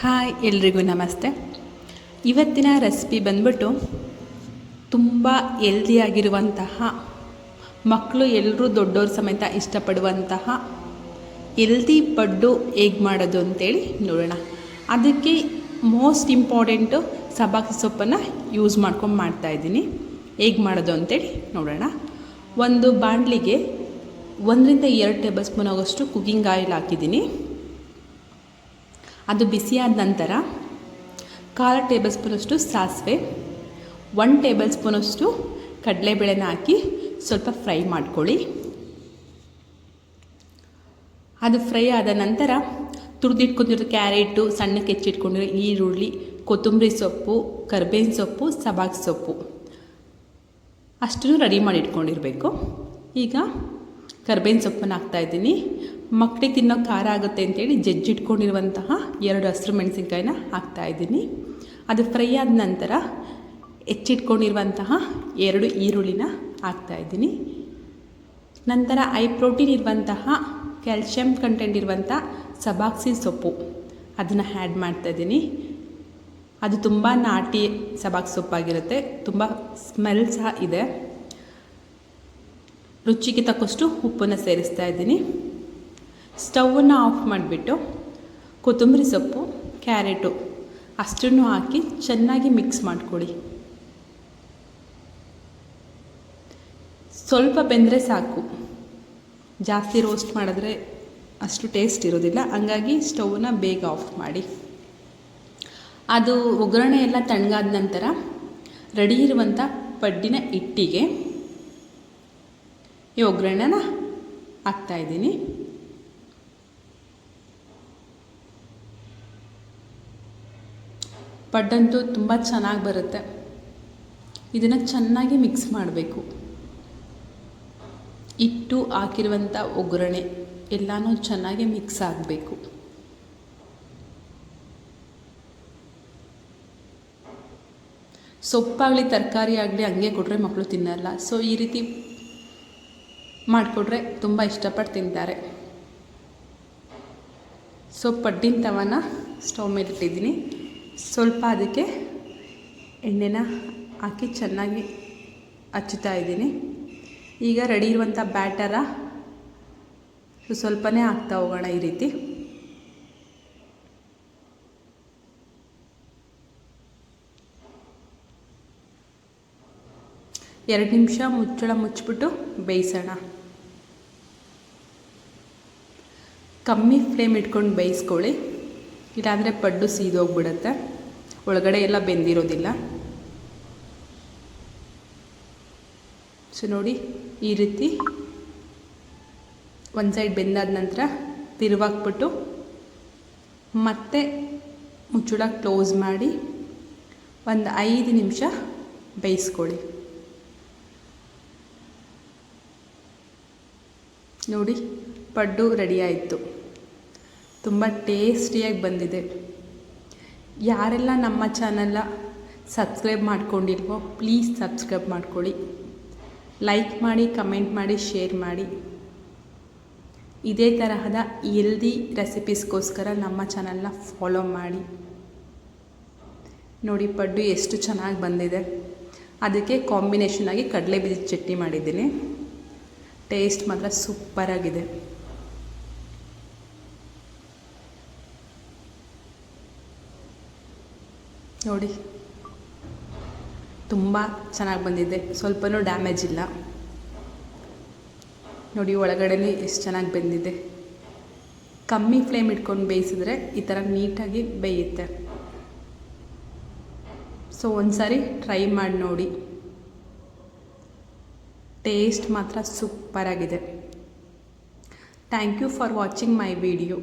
Hi ಎಲ್ರಿಗೂ ನಮಸ್ತೆ. ಇವತ್ತಿನ ರೆಸಿಪಿ ಬಂದ್ಬಿಟ್ಟು ತುಂಬ ಹೆಲ್ದಿಯಾಗಿರುವಂತಹ, ಮಕ್ಕಳು ಎಲ್ಲರೂ ದೊಡ್ಡವ್ರ ಸಮೇತ ಇಷ್ಟಪಡುವಂತಹ ಹೆಲ್ದಿ ಪಡ್ಡು ಹೇಗೆ ಮಾಡೋದು ಅಂತೇಳಿ ನೋಡೋಣ. ಅದಕ್ಕೆ ಮೋಸ್ಟ್ ಇಂಪಾರ್ಟೆಂಟು ಸಬ್ಬಾಕ್ಷಿ ಸೊಪ್ಪನ್ನು ಯೂಸ್ ಮಾಡ್ಕೊಂಡು ಮಾಡ್ತಾಯಿದ್ದೀನಿ. ಹೇಗೆ ಮಾಡೋದು ಅಂತೇಳಿ ನೋಡೋಣ. ಒಂದು ಬಾಣಲಿಗೆ 1 ರಿಂದ 2 ಟೇಬಲ್ ಸ್ಪೂನ್ ಆಗೋಷ್ಟು ಕುಕ್ಕಿಂಗ್ ಆಯಿಲ್ ಹಾಕಿದ್ದೀನಿ. ಅದು ಬಿಸಿಯಾದ ನಂತರ 1/4 ಟೇಬಲ್ ಸ್ಪೂನಷ್ಟು ಸಾಸಿವೆ, 1 ಟೇಬಲ್ ಸ್ಪೂನಷ್ಟು ಕಡಲೆಬೇಳೆನ ಹಾಕಿ ಸ್ವಲ್ಪ ಫ್ರೈ ಮಾಡ್ಕೊಳ್ಳಿ. ಅದು ಫ್ರೈ ಆದ ನಂತರ ತುರಿದಿಟ್ಕೊಂಡಿರೋ ಕ್ಯಾರೆಟು, ಸಣ್ಣಕ್ಕೆ ಹೆಚ್ಚಿಟ್ಕೊಂಡಿರೋ ಈರುಳ್ಳಿ, ಕೊತ್ತಂಬರಿ ಸೊಪ್ಪು, ಕರಿಬೇವಿನ ಸೊಪ್ಪು, ಸಬ್ಬಾಕ್ಷಿ ಸೊಪ್ಪು ಅಷ್ಟನ್ನು ರೆಡಿ ಮಾಡಿ ಇಟ್ಕೊಂಡಿರಬೇಕು. ಈಗ ಕರಿಬೇವಿನ ಸೊಪ್ಪನ್ನು ಹಾಕ್ತಾಯಿದ್ದೀನಿ. ಮಕ್ಕಳಿಗೆ ತಿನ್ನೋ ಖಾರ ಆಗುತ್ತೆ ಅಂತೇಳಿ ಜಜ್ಜಿಟ್ಕೊಂಡಿರುವಂತಹ 2 ಹಸಿರು ಮೆಣಸಿನ್ಕಾಯಿನ ಹಾಕ್ತಾಯಿದ್ದೀನಿ. ಅದು ಫ್ರೈ ಆದ ನಂತರ ಹೆಚ್ಚಿಟ್ಕೊಂಡಿರುವಂತಹ 2 ಈರುಳ್ಳಿನ ಹಾಕ್ತಾಯಿದ್ದೀನಿ. ನಂತರ ಹೈ ಪ್ರೋಟೀನ್ ಇರುವಂತಹ, ಕ್ಯಾಲ್ಶಿಯಂ ಕಂಟೆಂಟ್ ಇರುವಂಥ ಸಬ್ಬಾಕ್ಷಿ ಸೊಪ್ಪು ಅದನ್ನು ಆ್ಯಡ್ ಮಾಡ್ತಾಯಿದ್ದೀನಿ. ಅದು ತುಂಬ ನಾಟಿ ಸಬ್ಬಾಕ್ಷಿ ಸೊಪ್ಪಾಗಿರುತ್ತೆ, ತುಂಬ ಸ್ಮೆಲ್ ಸಹ ಇದೆ. ರುಚಿಗೆ ತಕ್ಕಷ್ಟು ಉಪ್ಪನ್ನು ಸೇರಿಸ್ತಾ ಇದ್ದೀನಿ. ಸ್ಟವನ್ನು ಆಫ್ ಮಾಡಿಬಿಟ್ಟು ಕೊತ್ತಂಬರಿ ಸೊಪ್ಪು, ಕ್ಯಾರೆಟು ಅಷ್ಟನ್ನು ಹಾಕಿ ಚೆನ್ನಾಗಿ ಮಿಕ್ಸ್ ಮಾಡ್ಕೊಳ್ಳಿ. ಸ್ವಲ್ಪ ಬೆಂದರೆ ಸಾಕು, ಜಾಸ್ತಿ ರೋಸ್ಟ್ ಮಾಡಿದ್ರೆ ಅಷ್ಟು ಟೇಸ್ಟ್ ಇರೋದಿಲ್ಲ. ಹಂಗಾಗಿ ಸ್ಟವನ್ನು ಬೇಗ ಆಫ್ ಮಾಡಿ. ಅದು ಒಗ್ಗರಣೆ ಎಲ್ಲ ತಣ್ಣಗಾದ ನಂತರ ರೆಡಿ ಇರುವಂಥ ಪಡ್ಡಿನ ಹಿಟ್ಟಿಗೆ ಈ ಒಗ್ಗರಣೆನ ಹಾಕ್ತಾಯಿದ್ದೀನಿ. ಪಡ್ಡಂತೂ ತುಂಬ ಚೆನ್ನಾಗಿ ಬರುತ್ತೆ. ಇದನ್ನು ಚೆನ್ನಾಗಿ ಮಿಕ್ಸ್ ಮಾಡಬೇಕು. ಹಿಟ್ಟು ಹಾಕಿರುವಂಥ ಒಗ್ಗರಣೆ ಎಲ್ಲನೂ ಚೆನ್ನಾಗಿ ಮಿಕ್ಸ್ ಆಗಬೇಕು. ಸೊಪ್ಪಾಗಲಿ ತರಕಾರಿ ಆಗಲಿ ಹಂಗೆ ಕೊಟ್ಟರೆ ಮಕ್ಕಳು ತಿನ್ನಲ್ಲ. ಸೊ ಈ ರೀತಿ ಮಾಡಿಕೊಟ್ರೆ ತುಂಬ ಇಷ್ಟಪಟ್ಟು ತಿಂತಾರೆ. ಸೊ ಪಡ್ಡಿನ ತವನ ಸ್ಟವ್ ಮೇಲೆ ಇಟ್ಟಿದ್ದೀನಿ. ಸ್ವಲ್ಪ ಅದಕ್ಕೆ ಎಣ್ಣೆನ ಹಾಕಿ ಚೆನ್ನಾಗಿ ಹಚ್ಚುತ್ತಾ ಇದ್ದೀನಿ. ಈಗ ರೆಡಿ ಇರುವಂಥ ಬ್ಯಾಟರ ಸ್ವಲ್ಪನೇ ಹಾಕ್ತಾ ಹೋಗೋಣ. ಈ ರೀತಿ ಎರಡು ನಿಮಿಷ ಮುಚ್ಚಳ ಮುಚ್ಚಿಬಿಟ್ಟು ಬೇಯಿಸೋಣ. ಕಮ್ಮಿ ಫ್ಲೇಮ್ ಇಟ್ಕೊಂಡು ಬೇಯಿಸ್ಕೊಳ್ಳಿ, ಇಲ್ಲಾಂದರೆ ಪಡ್ಡು ಸೀದೋಗ್ಬಿಡುತ್ತೆ, ಒಳಗಡೆ ಎಲ್ಲ ಬೆಂದಿರೋದಿಲ್ಲ. ಸೊ ನೋಡಿ, ಈ ರೀತಿ ಒಂದು ಸೈಡ್ ಬೆಂದಾದ ನಂತರ ತಿರುವಾಕ್ಬಿಟ್ಟು ಮತ್ತೆ ಮುಚ್ಚಳ ಕ್ಲೋಸ್ ಮಾಡಿ ಒಂದು 5 ನಿಮಿಷ ಬೇಯಿಸ್ಕೊಳ್ಳಿ. ನೋಡಿ, ಪಡ್ಡು ರೆಡಿ ಆಯಿತು. ತುಂಬ ಟೇಸ್ಟಿಯಾಗಿ ಬಂದಿದೆ. ಯಾರೆಲ್ಲ ನಮ್ಮ ಚಾನಲ್ನ ಸಬ್ಸ್ಕ್ರೈಬ್ ಮಾಡ್ಕೊಂಡಿಲ್ವೋ ಪ್ಲೀಸ್ ಸಬ್ಸ್ಕ್ರೈಬ್ ಮಾಡ್ಕೊಳ್ಳಿ. ಲೈಕ್ ಮಾಡಿ, ಕಮೆಂಟ್ ಮಾಡಿ, ಶೇರ್ ಮಾಡಿ. ಇದೇ ತರಹದ ಹೆಲ್ದಿ ರೆಸಿಪೀಸ್ಗೋಸ್ಕರ ನಮ್ಮ ಚಾನಲ್ನ ಫಾಲೋ ಮಾಡಿ. ನೋಡಿ, ಪಡ್ಡು ಎಷ್ಟು ಚೆನ್ನಾಗಿ ಬಂದಿದೆ. ಅದಕ್ಕೆ ಕಾಂಬಿನೇಷನ್ ಆಗಿ ಕಡಲೆ ಬೀಜದ ಚಟ್ನಿ ಮಾಡಿದ್ದೀನಿ. ಟೇಸ್ಟ್ ಮಾತ್ರ ಸೂಪರಾಗಿದೆ. ನೋಡಿ, ತುಂಬ ಚೆನ್ನಾಗಿ ಬಂದಿದೆ, ಸ್ವಲ್ಪನೂ ಡ್ಯಾಮೇಜ್ ಇಲ್ಲ. ನೋಡಿ, ಒಳಗಡೆ ಎಷ್ಟು ಚೆನ್ನಾಗಿ ಬೆಂದಿದೆ. ಕಮ್ಮಿ ಫ್ಲೇಮ್ ಇಟ್ಕೊಂಡು ಬೇಯಿಸಿದ್ರೆ ಈ ಥರ ನೀಟಾಗಿ ಬೇಯುತ್ತೆ. ಸೊ ಒಂದು ಸಾರಿ ಟ್ರೈ ಮಾಡಿ ನೋಡಿ. ಟೇಸ್ಟ್ ಮಾತ್ರ ಸೂಪರಾಗಿದೆ. Thank you for watching my video.